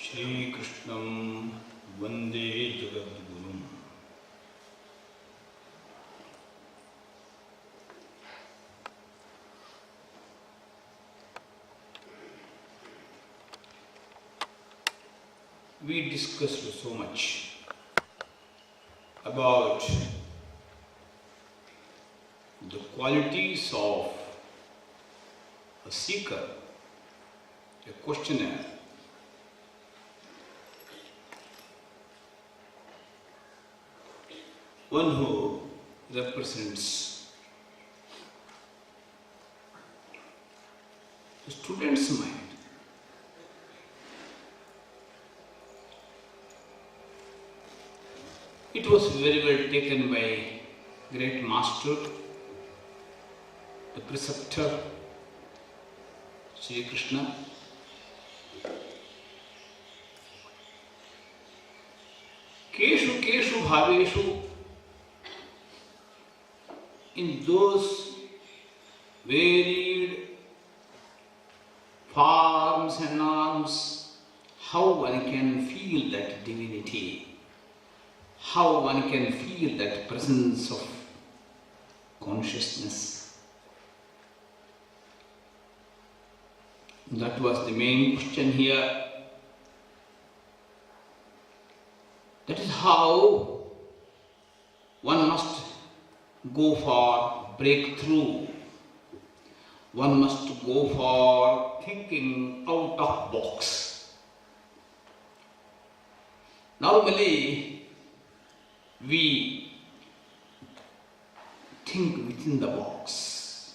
Shri Krishnam Vande Jagadgurum. We discussed so much about the qualities of a seeker, a questioner. One who represents the student's mind. It was very well taken by great master, the preceptor, Sri Krishna. Keshu Keshu Bhaveshu, in those varied forms and norms, how one can feel that divinity, how one can feel that presence of consciousness. That was the main question here. That is how one must go for breakthrough. One must go for thinking out of box. Normally, we think within the box,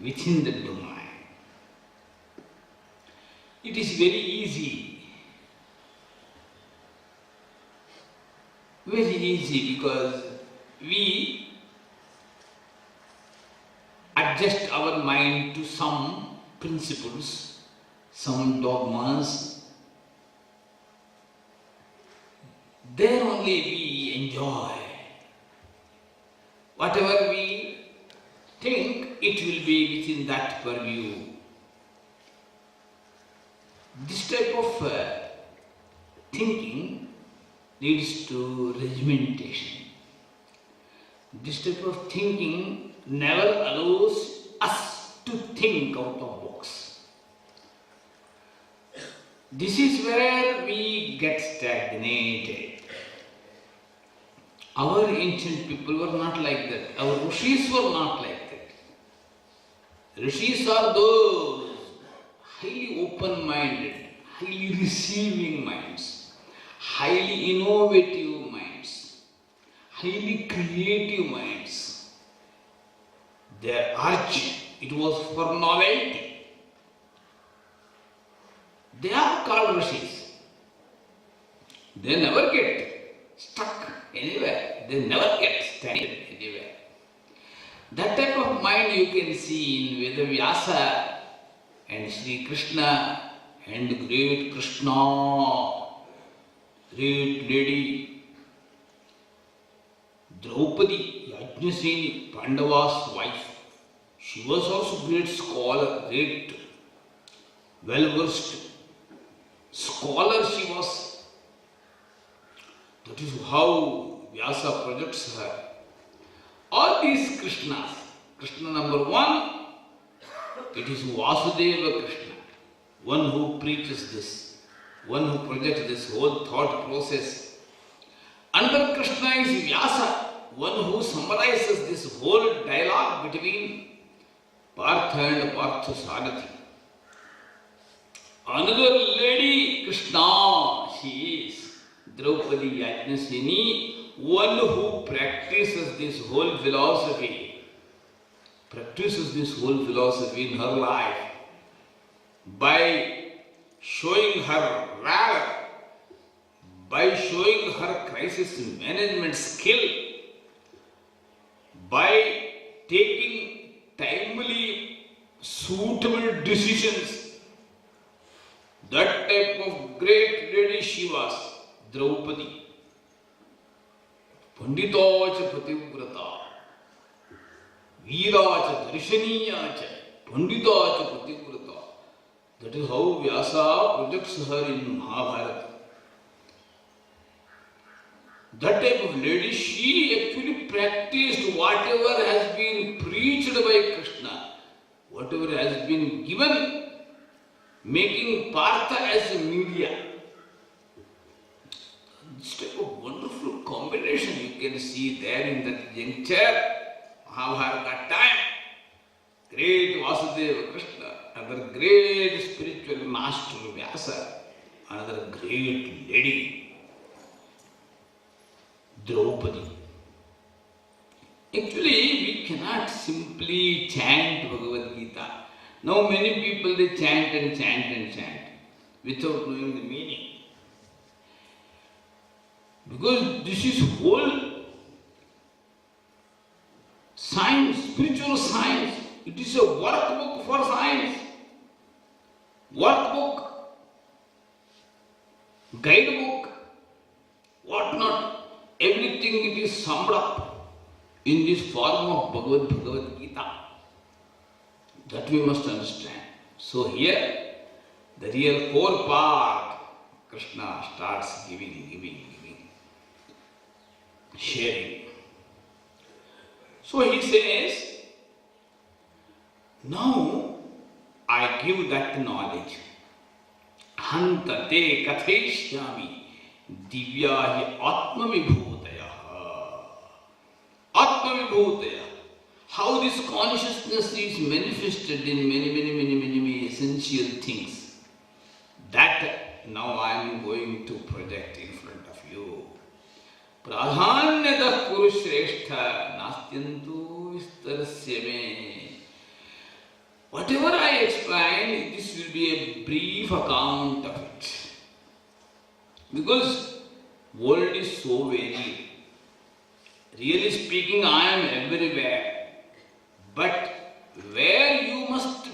within the domain. It is very easy because we adjust our mind to some principles, some dogmas. There only we enjoy. Whatever we think, it will be within that purview. This type of thinking leads to regimentation. This type of thinking never allows us to think out of box. This is where we get stagnated. Our ancient people were not like that. Our rishis were not like that. Rishis are those highly open-minded, highly receiving minds, highly innovative minds, highly creative minds. Their urge, it was for novelty. They are called rishis. They never get stuck anywhere. They never get stagnant anywhere. That type of mind you can see in S-VYASA and Sri Krishna and the great Krishna, great lady Draupadi, Yajnaseni, Pandava's wife. She was also great scholar, great well-versed scholar she was. That is how Vyasa projects her. All these Krishnas, Krishna number one, it is Vasudeva Krishna, one who preaches this, one who projects this whole thought process. Under Krishna is Vyasa, one who summarizes this whole dialogue between Partha and Parthasarathi. Another lady, Krishna, she is Draupadi Yajnaseni, one who practices this whole philosophy in her life by showing her valor, by showing her crisis management skill, by taking timely, suitable decisions. That type of great lady she was, Draupadi. Panditacha Pativrata, Veeracha Darshaniyacha, Panditacha Pativrata. That is how Vyasa projects her in Mahabharata. That type of lady, she actually practiced whatever has been preached by Krishna, whatever has been given, making Partha as a media. This type of wonderful combination you can see there in that juncture, Mahabharata time. Great Vasudeva Krishna, another great spiritual master Vyasa, another great lady Draupadi. Actually, we cannot simply chant Bhagavad Gita. Now many people they chant and chant and chant without knowing the meaning. Because this is whole science, spiritual science. It is a workbook for science. Workbook, guidebook, what not. Everything it is summed up in this form of Bhagavad Gita. That we must understand. So here, the real core part, Krishna starts giving, sharing. So he says, now I give that knowledge. Hanta te katheshyami divyahi atmavibhutaya. Atmavibhutaya. How this consciousness is manifested in many essential things. That now I am going to project in front of you. Pradhanyatah kuru shrestha nastyantu vistarasya me. Whatever I explain, this will be a brief account of it. Because world is so varied. Really speaking, I am everywhere. But where you must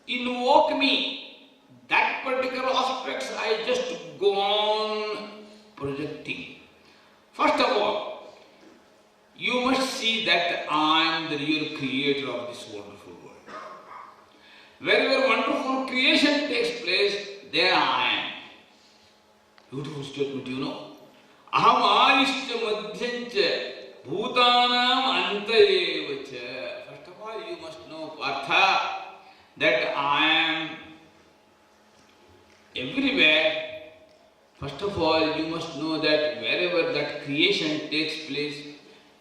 invoke me, that particular aspects I just go on projecting. First of all, you must see that I am the real creator of this wonderful world. Wherever wonderful creation takes place, there I am. Beautiful statement, you know. Aham adishya madhyancha bhutanam antayevacha. First of all, you must know, Partha, that I am everywhere. First of all, you must know that wherever that creation takes place,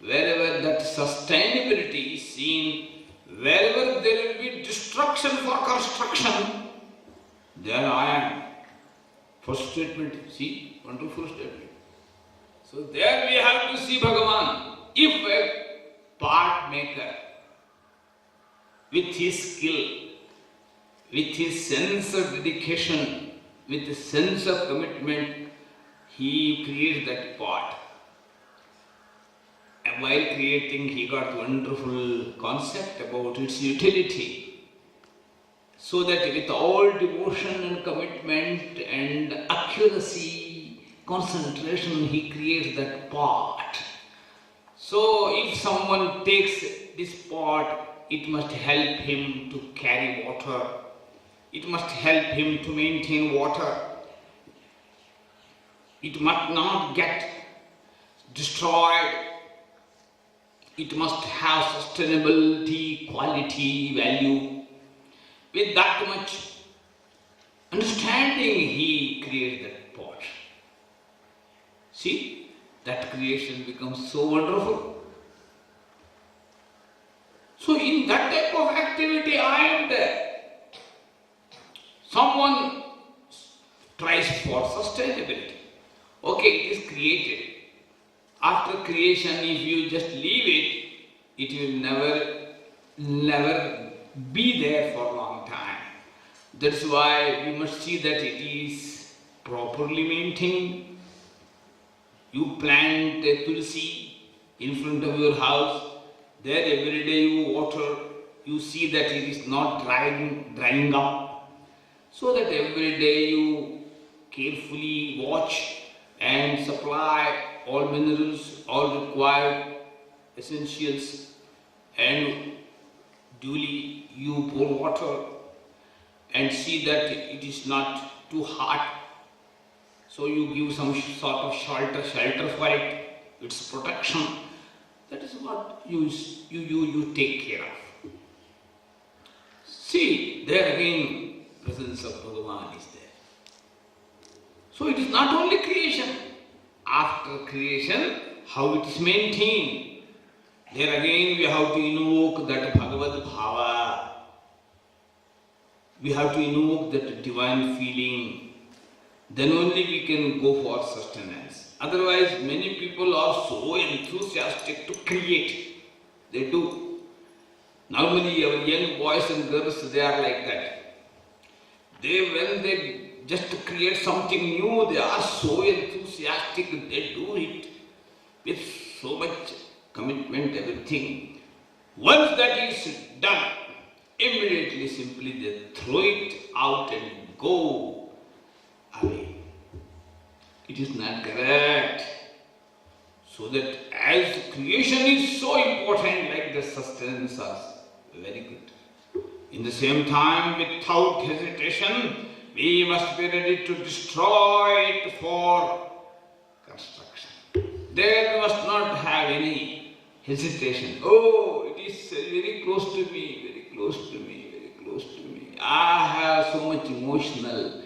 wherever that sustainability is seen, wherever there will be destruction for construction, there I am. First statement, see, wonderful statement. So there we have to see Bhagavan. If a part maker, with his skill, with his sense of dedication, with a sense of commitment, he creates that pot. And while creating, he got wonderful concept about its utility. So that with all devotion and commitment and accuracy, concentration, he creates that pot. So if someone takes this pot, it must help him to carry water. It must help him to maintain water. It must not get destroyed. It must have sustainability, quality, value. With that much understanding, he creates that pot. See, that creation becomes so wonderful. So in that type of activity, I am there. Someone tries for sustainability. Okay, it is created. After creation, if you just leave it, it will never be there for a long time. That's why we must see that it is properly maintained. You plant a tulsi in front of your house. There every day you water. You see that it is not drying up. So that every day you carefully watch and supply all minerals, all required essentials, and duly you pour water. and see that it is not too hot. So you give some sort of shelter for it, its protection. That is what you take care of. See, there again, presence of Bhagavan is there. So it is not only creation. After creation, how it is maintained. There again we have to invoke that Bhagavad Bhava. We have to invoke that divine feeling. Then only we can go for sustenance. Otherwise, many people are so enthusiastic to create. They do. Normally, our young boys and girls, they are like that. When they just create something new, they are so enthusiastic. They do it with so much commitment, everything. Once that is done, immediately, simply they throw it out and go away. It is not correct. So that as creation is so important, like the sustenance is very good. In the same time, without hesitation, we must be ready to destroy it for construction. There must not have any hesitation. Oh, it is very close to me, very close to me, very close to me. I have so much emotional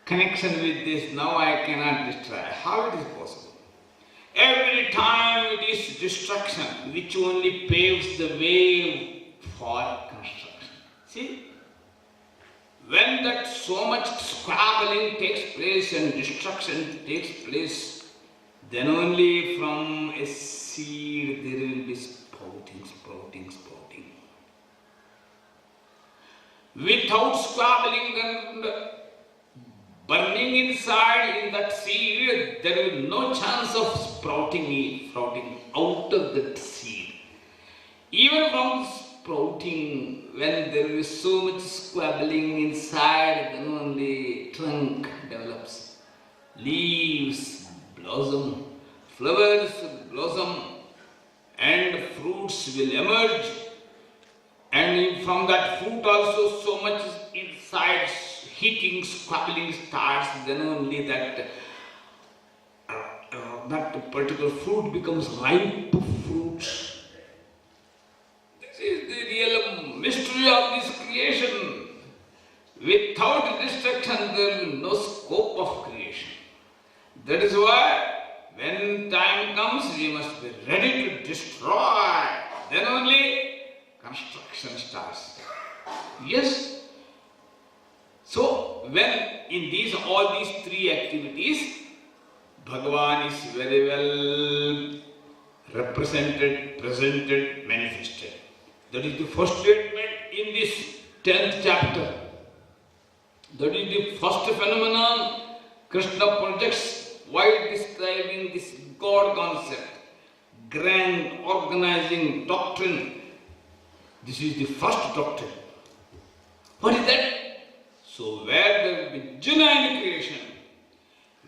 connection with this, now I cannot destroy. How it is possible? Every time it is destruction, which only paves the way for construction. See? When that so much squabbling takes place and destruction takes place, then only from a seed there will be sprouting. Without squabbling and burning inside in that seed, there will be no chance of sprouting out of that seed. Even from sprouting, when there is so much squabbling inside, then only trunk develops, leaves blossom, flowers blossom, and fruits will emerge. And from that fruit also so much inside heating, squabbling starts, then only that particular fruit becomes ripe fruit. This is the real mystery of this creation. Without destruction, there is no scope of creation. That is why when time comes, we must be ready to destroy. Then only construction starts. Yes. So, when in all these three activities, Bhagavan is very well represented, presented, manifested. That is the first statement in this 10th chapter. That is the first phenomenon Krishna projects while describing this God concept, grand organizing doctrine. This is the first doctrine. What is that? So where there will be genuine creation,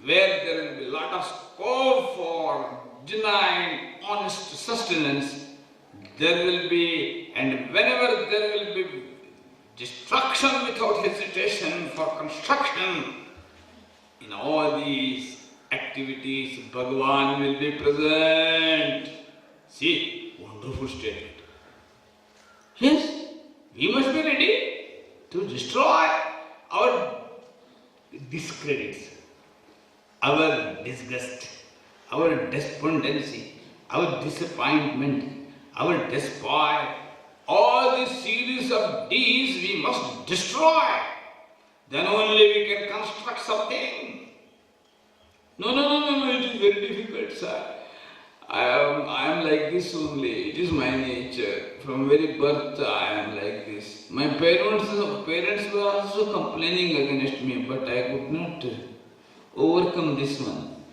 where there will be a lot of scope for genuine, honest sustenance, there will be, and whenever there will be destruction without hesitation for construction, in all these activities, Bhagavan will be present. See, wonderful statement. Yes, we must be ready to destroy our discredits, our disgust, our despondency, our disappointment, our despair. All this series of deeds we must destroy. Then only we can construct something. No, it is very difficult, sir. I am like this only. It is my nature. From very birth I am like this. My parents were also complaining against me, but I could not overcome this one.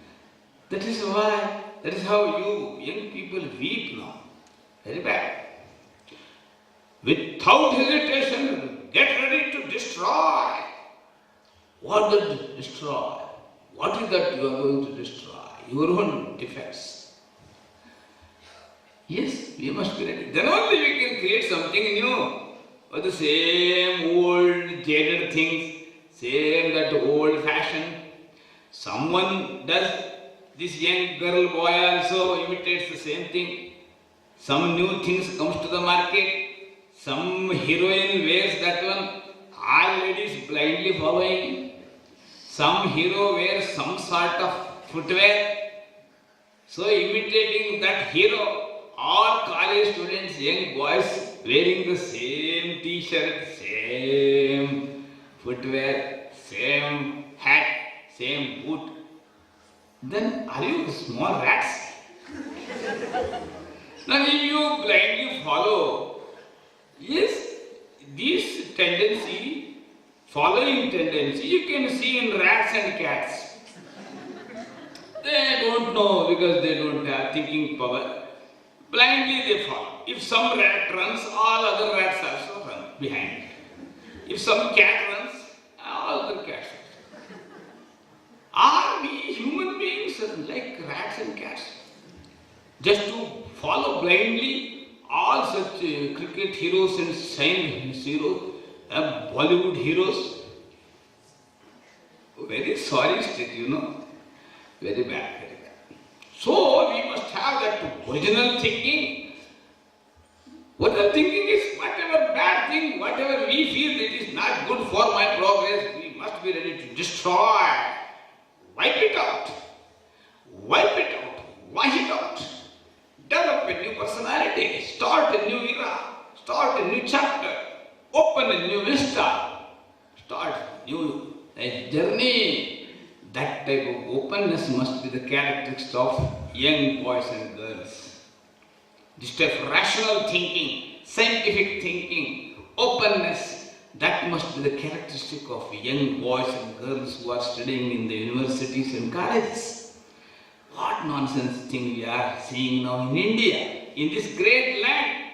That is how you young people weep now. Very bad. Without hesitation, get ready to destroy. What does destroy? What is that you are going to destroy? Your own defects. Yes, we must be ready. Then only we can create something new. Or the same old jaded things, same that old fashion. Someone does, this young girl, boy also imitates the same thing. Some new things comes to the market. Some heroine wears that one. All ladies blindly following. Some hero wears some sort of footwear. So imitating that hero, all college students, young boys wearing the same t-shirt, same footwear, same hat, same boot. Then are you small rats? Now if you blindly follow, yes, this tendency, following tendency, you can see in rats and cats. They don't know because they don't have thinking power. Blindly they follow. If some rat runs, all other rats also run behind it. If some cat runs, all other cats also. Are we human beings like rats and cats? Just to follow blindly all such cricket heroes and science heroes, Bollywood heroes? Very sorry state, you know. Very bad, very bad. So we must have that original thinking. What the thinking is, whatever bad thing, whatever we feel it is not good for my progress, we must be ready to destroy. Wipe it out. Wipe it out. Wash it out. Develop a new personality. Start a new era. Start a new chapter. Open a new vista. Start a new journey. That type of openness must be the characteristics of young boys and girls. This type of rational thinking, scientific thinking, openness, that must be the characteristic of young boys and girls who are studying in the universities and colleges. What nonsense thing we are seeing now in India, in this great land.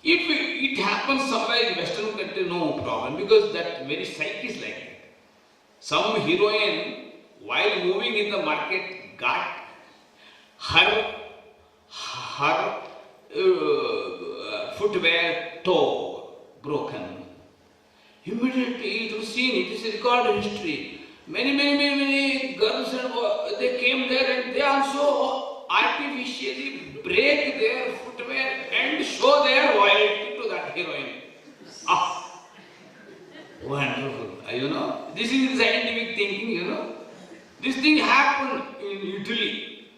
If it happens somewhere in Western country, no problem, because that very psyche is like that. Some heroine, while moving in the market, got her footwear toe broken. Immediately it was seen, it is a recorded history. Many girls and boys, they came there and they also artificially break their footwear and show their loyalty to that heroine. Ah, wonderful. You know, this is scientific thinking, you know. This thing happened in Italy.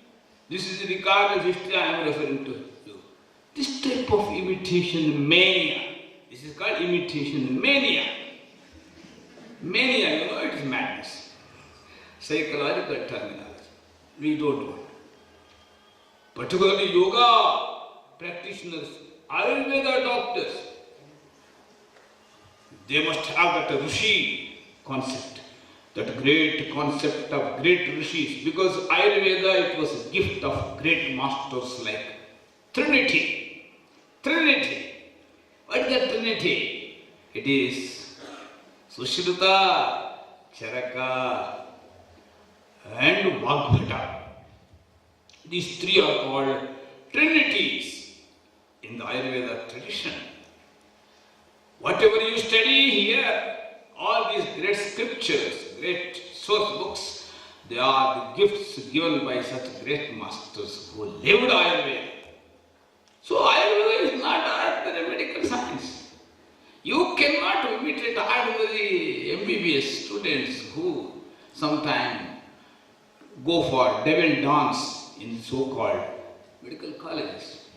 This is the recorded history I am referring to you. This type of imitation mania. This is called imitation mania. Mania, you know, it is madness. Psychological terminology. We don't want. Particularly yoga practitioners, Ayurveda doctors, they must have that Rishi concept, that great concept of great Rishis, because Ayurveda, it was a gift of great masters like Trinity. Trinity. What is the Trinity? It is Sushruta, Charaka and Vagbhata. These three are called Trinities in the Ayurveda tradition. Whatever you study here, all these great scriptures, great source books, they are the gifts given by such great masters who lived Ayurveda. So Ayurveda is not ordinary medical science. You cannot imitate ordinary MBBS students who sometimes go for devil dance in so-called medical colleges.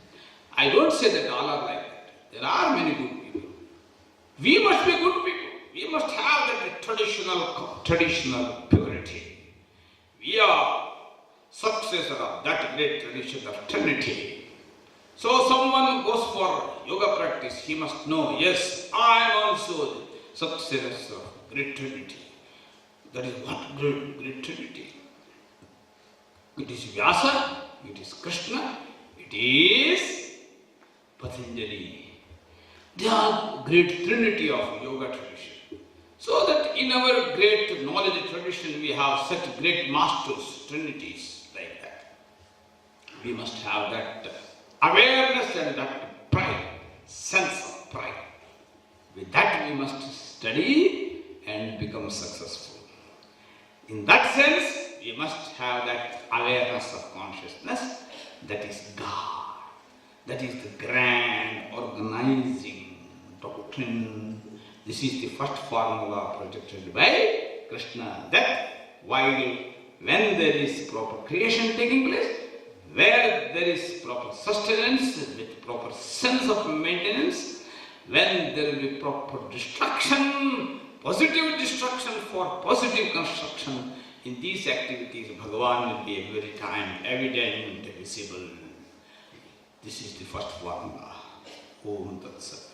I don't say that all are like that. There are many good people. We must be good people. We must have that traditional purity. We are successor of that great tradition of Trinity. So someone goes for yoga practice, he must know, yes, I am also the successor of great Trinity. That is what great Trinity. It is Vyasa, it is Krishna, it is Patanjali. They are great trinity of yoga tradition. So that in our great knowledge tradition we have such great masters, trinities like that. We must have that awareness and that pride, sense of pride. With that that we must study and become successful. In that sense, we must have that awareness of consciousness, that is God. That is the grand organizing doctrine. This is the first formula projected by Krishna, that when there is proper creation taking place, where there is proper sustenance with proper sense of maintenance, when there will be proper destruction, positive destruction for positive construction, in these activities Bhagavan will be every time evident, visible. This is the first formula. Om Tat Sat.